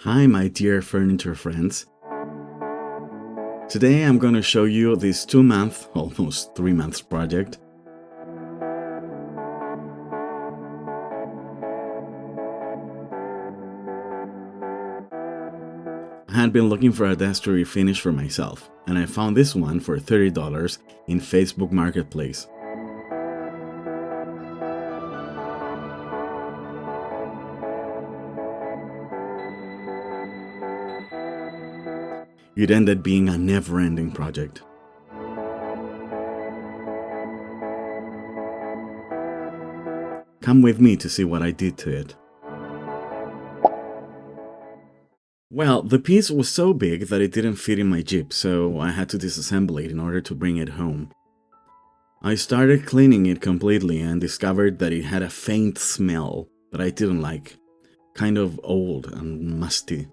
Hi my dear furniture friends. Today I'm going to show you this 2-month, almost 3 months project. I had been looking for a desk to refinish for myself, and I found this one for $30 in Facebook Marketplace. It ended being a never-ending project. Come with me to see what I did to it. Well, the piece was so big that it didn't fit in my Jeep, so I had to disassemble it in order to bring it home. I started cleaning it completely and discovered that it had a faint smell that I didn't like, kind of old and musty.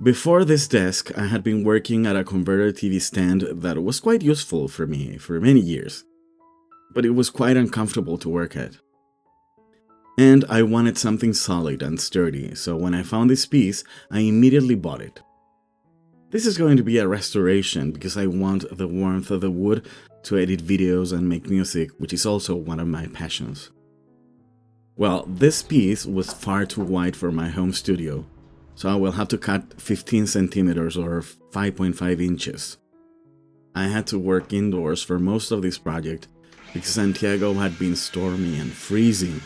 Before this desk, I had been working at a converter TV stand that was quite useful for me for many years, but it was quite uncomfortable to work at. And I wanted something solid and sturdy, so when I found this piece, I immediately bought it. This is going to be a restoration because I want the warmth of the wood to edit videos and make music, which is also one of my passions. Well, this piece was far too wide for my home studio, so I will have to cut 15 centimeters or 5.5 inches. I had to work indoors for most of this project because Santiago had been stormy and freezing,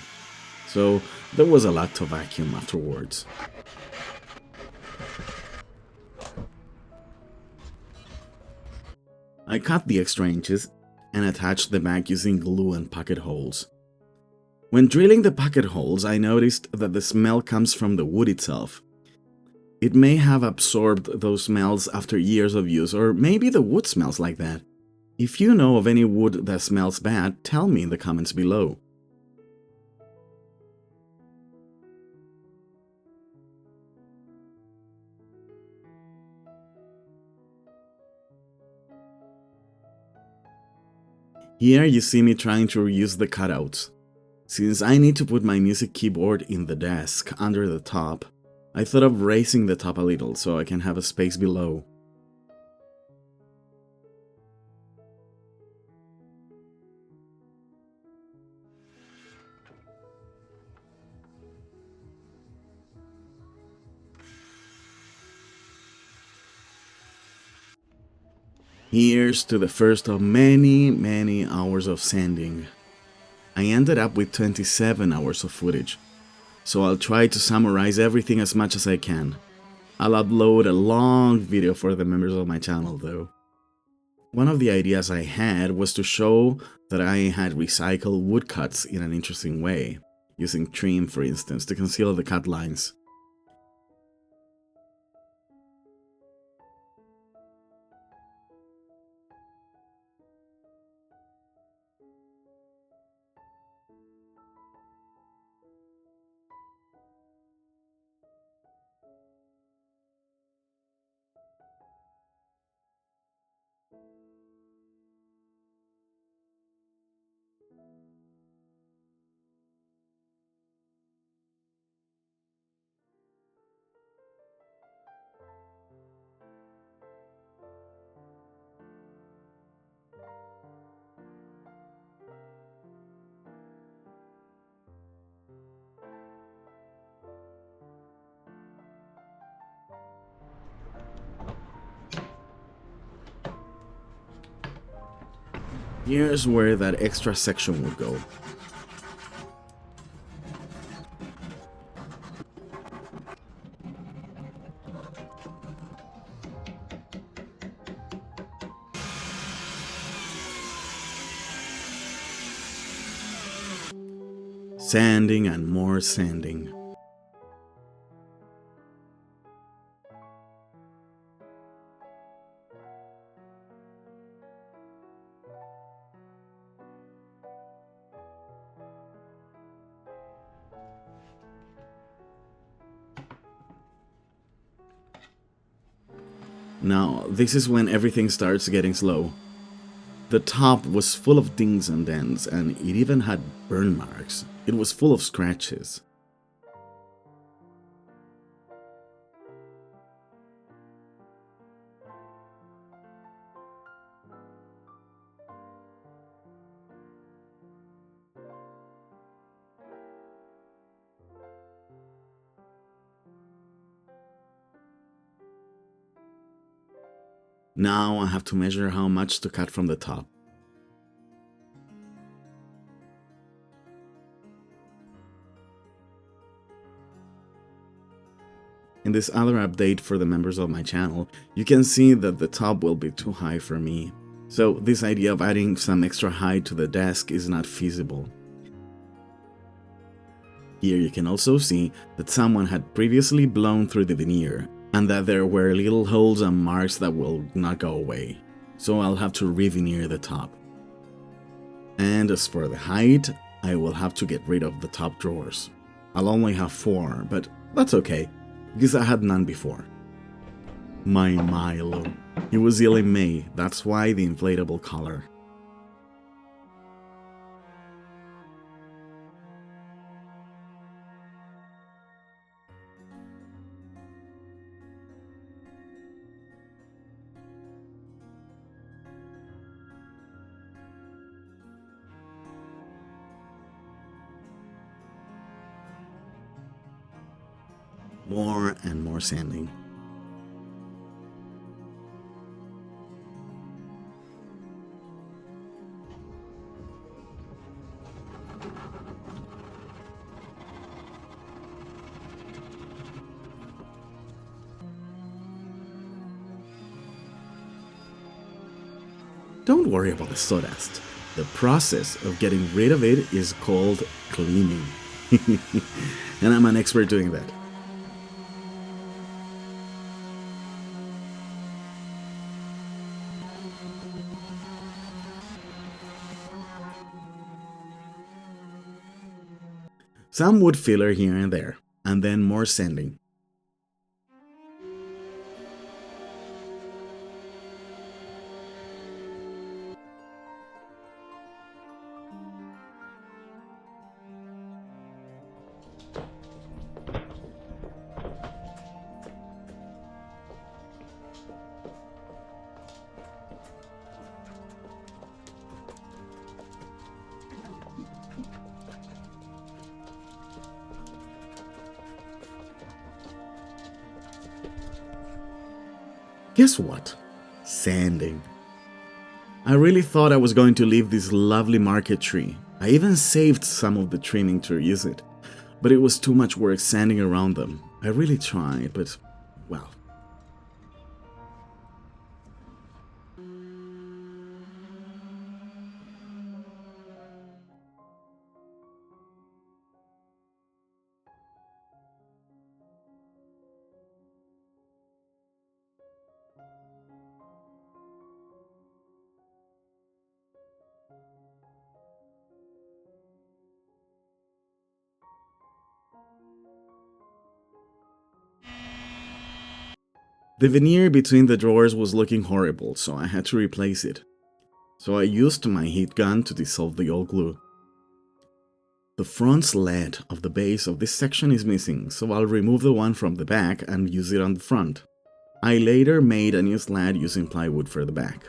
so there was a lot to vacuum afterwards. I cut the extra inches and attached the back using glue and pocket holes. When drilling the pocket holes, I noticed that the smell comes from the wood itself. It may have absorbed those smells after years of use, or maybe the wood smells like that. If you know of any wood that smells bad, tell me in the comments below. Here you see me trying to reuse the cutouts. Since I need to put my music keyboard in the desk under the top, I thought of raising the top a little so I can have a space below. Here's to the first of many hours of sanding. I ended up with 27 hours of footage, so I'll try to summarize everything as much as I can. I'll upload a long video for the members of my channel though. One of the ideas I had was to show that I had recycled wood cuts in an interesting way, using trim for instance to conceal the cut lines. Here's where that extra section would go. Sanding and more sanding. Now, this is when everything starts getting slow. The top was full of dings and dents, and it even had burn marks. It was full of scratches. Now I have to measure how much to cut from the top. In this other update for the members of my channel, you can see that the top will be too high for me. So this idea of adding some extra height to the desk is not feasible. Here you can also see that someone had previously blown through the veneer, and that there were little holes and marks that will not go away. So I'll have to re-veneer the top. And as for the height, I will have to get rid of the top drawers. I'll only have 4, but that's okay, because I had none before. My Milo. He was ill in May, that's why the inflatable collar. More and more sanding. Don't worry about the sawdust. The process of getting rid of it is called cleaning. And I'm an expert doing that. Some wood filler here and there, and then more sanding. Guess what? Sanding. I really thought I was going to leave this lovely market tree. I even saved some of the trimming to use it. But it was too much work sanding around them. I really tried, but, well. The veneer between the drawers was looking horrible, so I had to replace it. So I used my heat gun to dissolve the old glue. The front slat of the base of this section is missing, so I'll remove the one from the back and use it on the front. I later made a new slat using plywood for the back.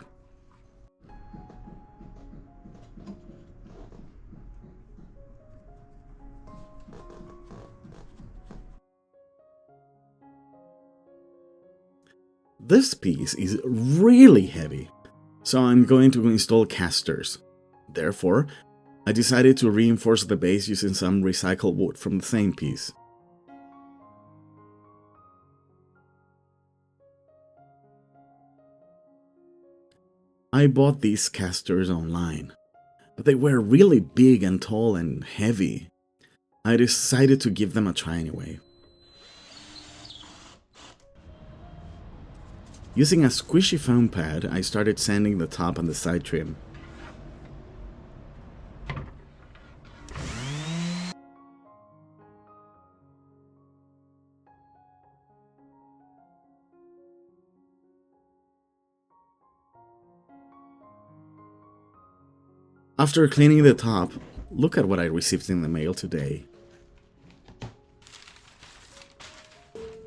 This piece is really heavy, so I'm going to install casters. Therefore, I decided to reinforce the base using some recycled wood from the same piece. I bought these casters online, but they were really big and tall and heavy. I decided to give them a try anyway. Using a squishy foam pad, I started sanding the top and the side trim. After cleaning the top, look at what I received in the mail today.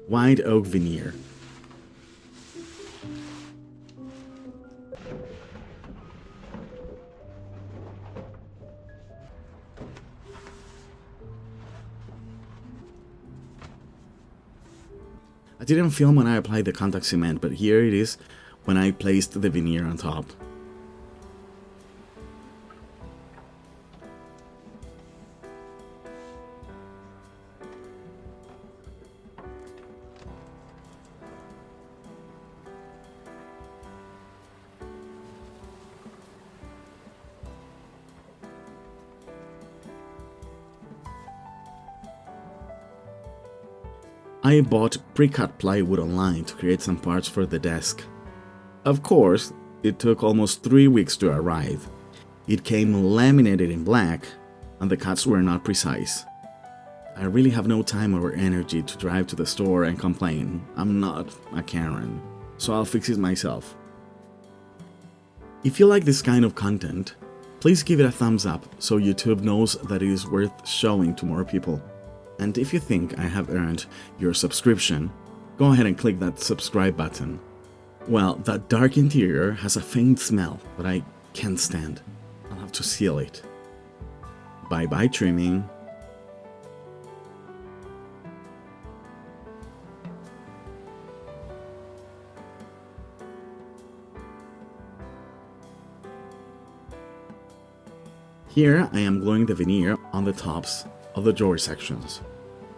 White oak veneer. I didn't film when I applied the contact cement, but here it is when I placed the veneer on top. I bought pre-cut plywood online to create some parts for the desk. Of course, it took almost 3 weeks to arrive. It came laminated in black, and the cuts were not precise. I really have no time or energy to drive to the store and complain. I'm not a Karen, so I'll fix it myself. If you like this kind of content, please give it a thumbs up so YouTube knows that it is worth showing to more people. And if you think I have earned your subscription, go ahead and click that subscribe button. Well, that dark interior has a faint smell that I can't stand. I'll have to seal it. Bye-bye trimming. Here I am gluing the veneer on the tops of the drawer sections.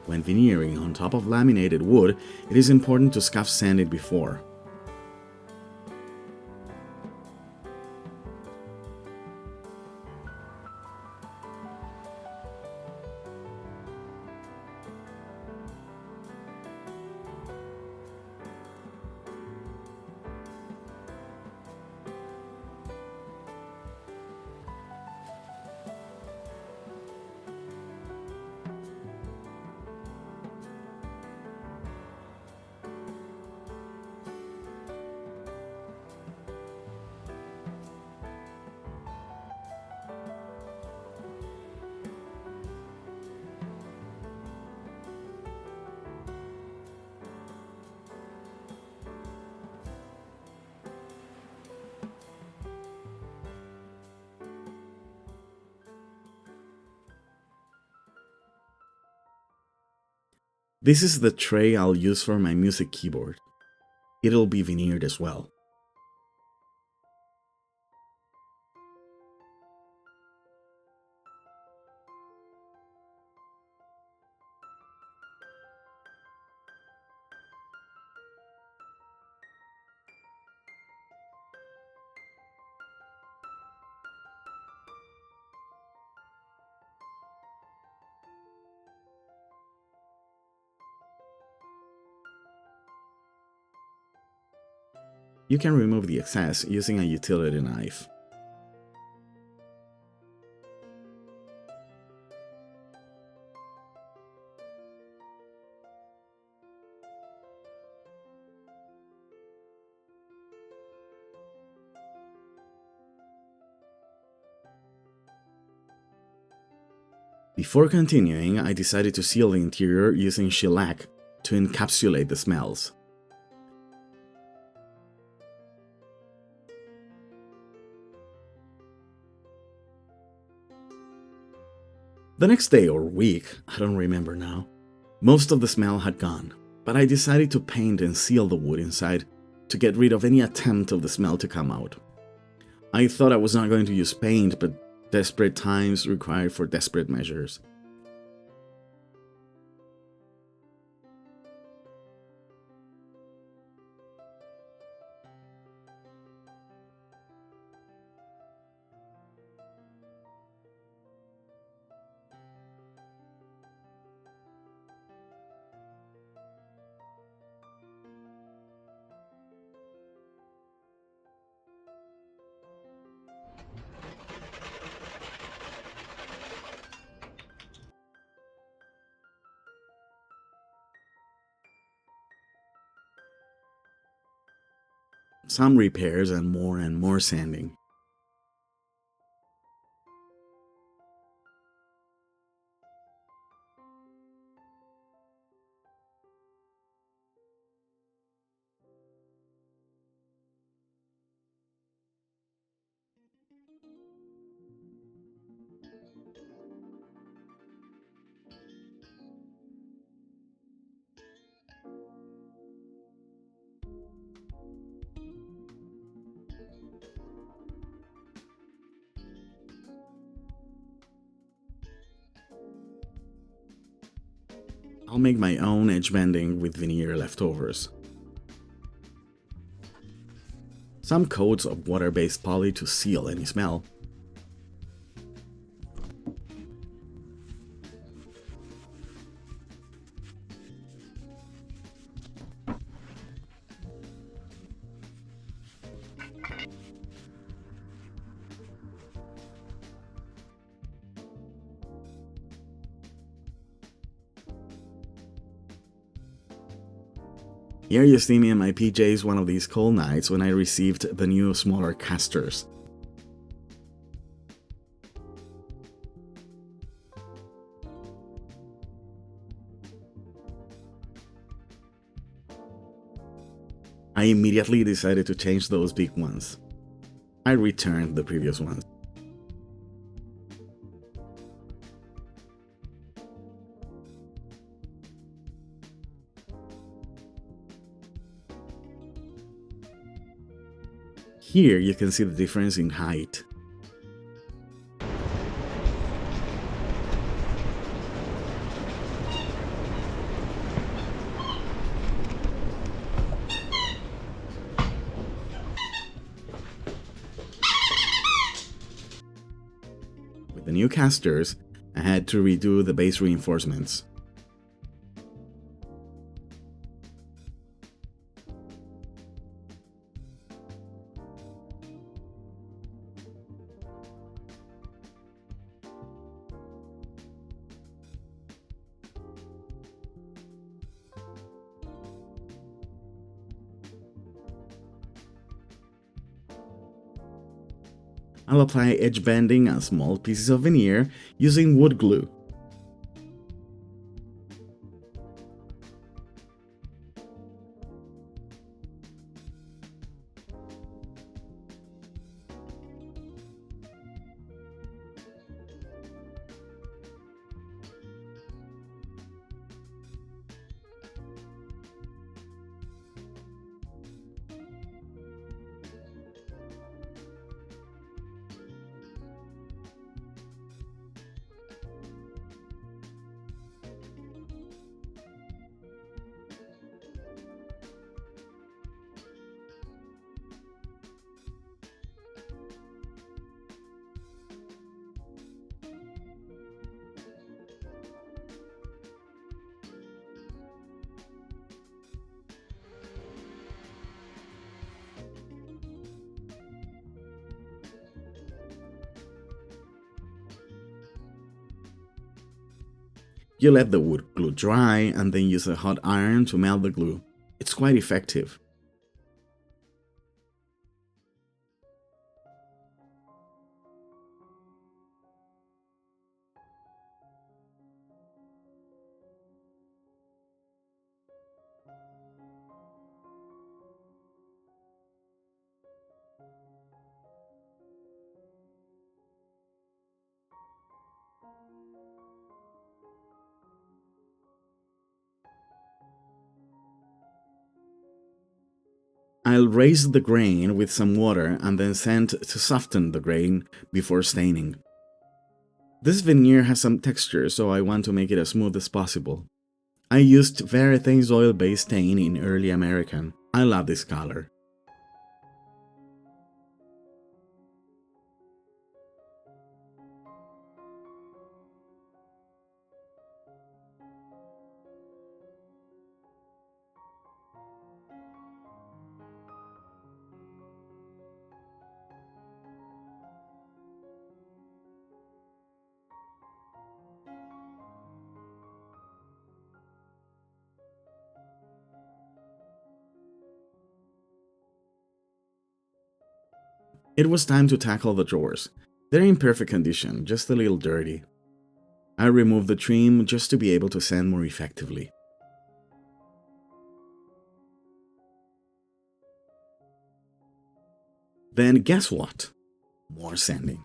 When veneering on top of laminated wood, it is important to scuff sand it before. This is the tray I'll use for my music keyboard. It'll be veneered as well. You can remove the excess using a utility knife. Before continuing, I decided to seal the interior using shellac to encapsulate the smells. The next day or week, I don't remember now, most of the smell had gone, but I decided to paint and seal the wood inside to get rid of any attempt of the smell to come out. I thought I was not going to use paint, but desperate times required for desperate measures. Some repairs and more sanding. I'll make my own edge banding with veneer leftovers. Some coats of water-based poly to seal any smell. Here you see me in my PJs one of these cold nights when I received the new smaller casters. I immediately decided to change those big ones. I returned the previous ones. Here you can see the difference in height. With the new casters, I had to redo the base reinforcements. I'll apply edge banding on small pieces of veneer using wood glue. You let the wood glue dry and then use a hot iron to melt the glue. It's quite effective. I'll raise the grain with some water and then sand to soften the grain before staining. This veneer has some texture, so I want to make it as smooth as possible. I used Verathane oil-based stain in Early American. I love this color. It was time to tackle the drawers. They're in perfect condition, just a little dirty. I removed the trim just to be able to sand more effectively. Then guess what? More sanding.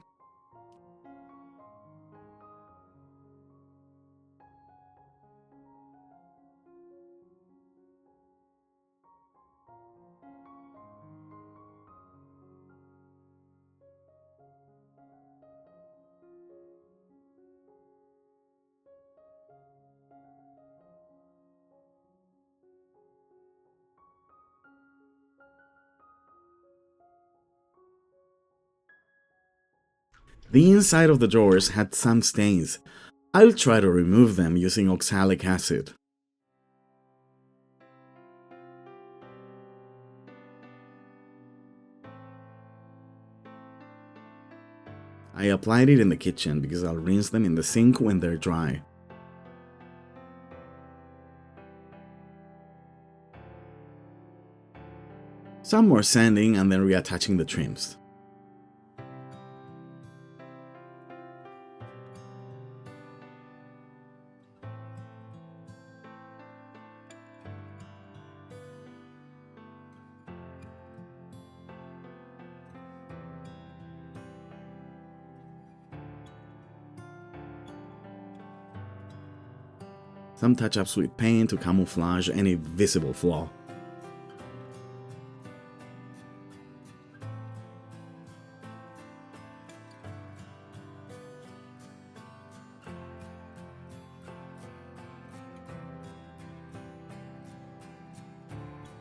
The inside of the drawers had some stains. I'll try to remove them using oxalic acid. I applied it in the kitchen because I'll rinse them in the sink when they're dry. Some more sanding and then reattaching the trims. Some touch-ups with paint to camouflage any visible flaw.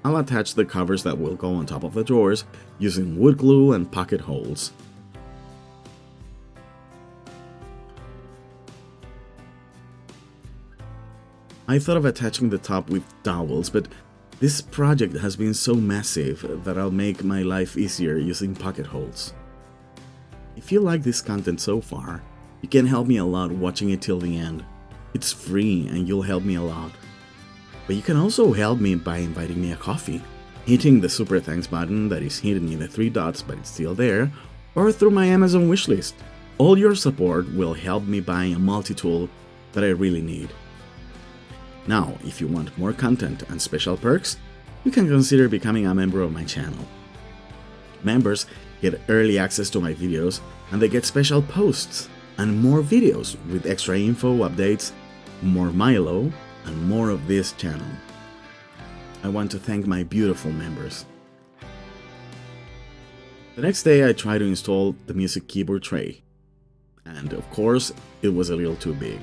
I'll attach the covers that will go on top of the drawers using wood glue and pocket holes. I thought of attaching the top with dowels, but this project has been so massive that I'll make my life easier using pocket holes. If you like this content so far, you can help me a lot watching it till the end. It's free and you'll help me a lot. But you can also help me by inviting me a coffee, hitting the super thanks button that is hidden in the 3 dots but it's still there, or through my Amazon wishlist. All your support will help me buy a multi-tool that I really need. Now, if you want more content and special perks, you can consider becoming a member of my channel. Members get early access to my videos, and they get special posts and more videos with extra info, updates, more Milo, and more of this channel. I want to thank my beautiful members. The next day I tried to install the music keyboard tray, and of course it was a little too big.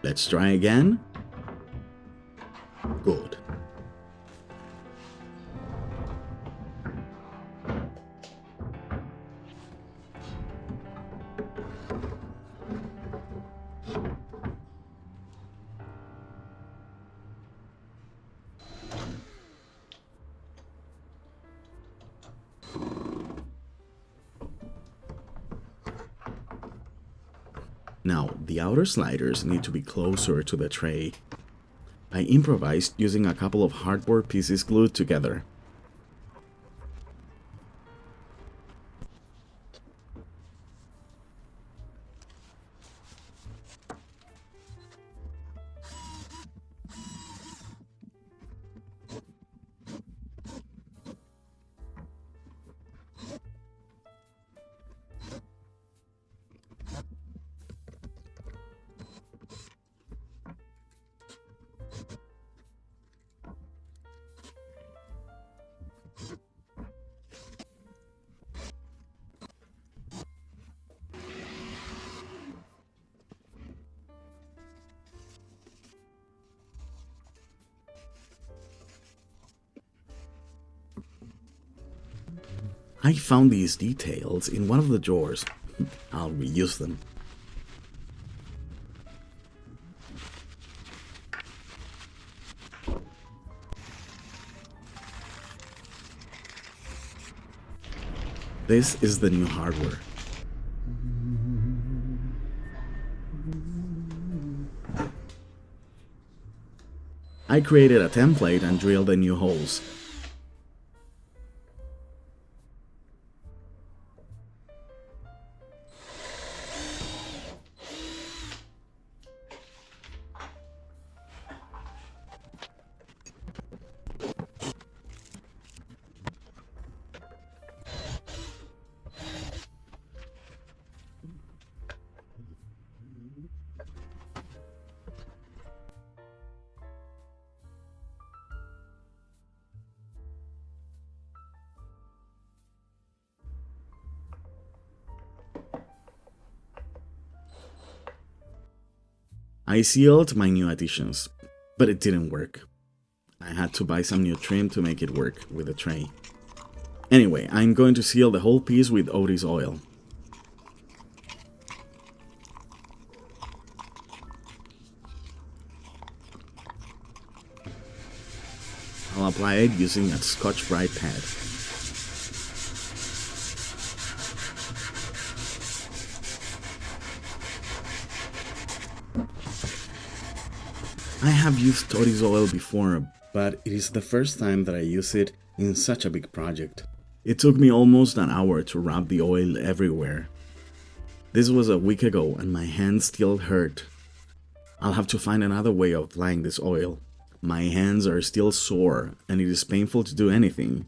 Let's try again. Good. Now, the outer sliders need to be closer to the tray. I improvised using a couple of hardboard pieces glued together. I found these details in one of the drawers. I'll reuse them. This is the new hardware. I created a template and drilled the new holes. I sealed my new additions, but it didn't work. I had to buy some new trim to make it work with the tray. Anyway, I'm going to seal the whole piece with Otis oil. I'll apply it using a Scotch-Brite pad. I have used Otis oil before, but it is the first time that I use it in such a big project. It took me almost an hour to rub the oil everywhere. This was a week ago and my hands still hurt. I'll have to find another way of applying this oil. My hands are still sore and it is painful to do anything.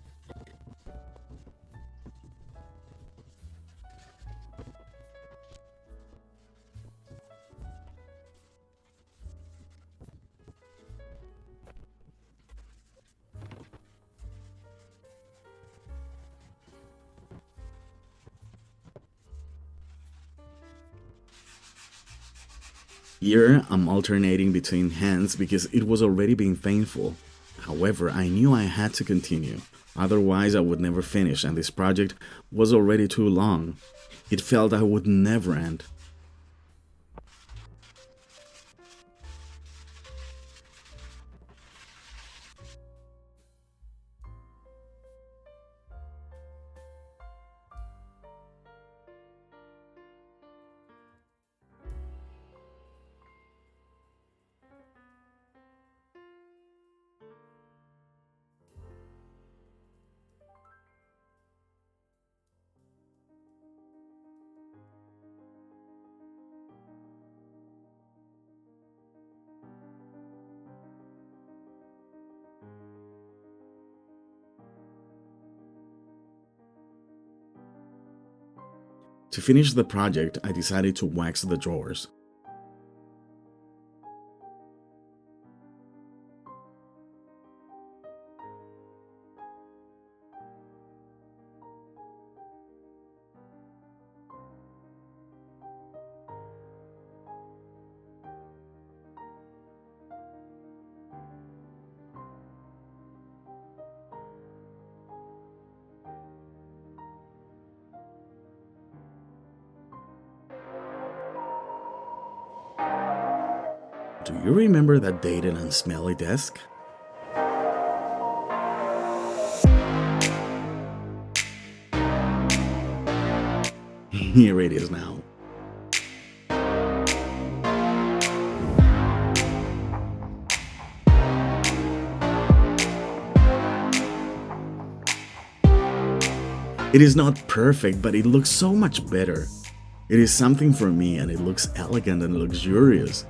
Here, I'm alternating between hands because it was already being painful. However, I knew I had to continue, otherwise I would never finish and this project was already too long. It felt I would never end. To finish the project, I decided to wax the drawers. Do you remember that dated and smelly desk? Here it is now. It is not perfect, but it looks so much better. It is something for me and it looks elegant and luxurious.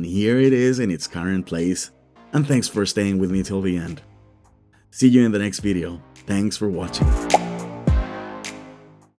Here it is in its current place, and thanks for staying with me till the end. See you in the next video. Thanks for watching.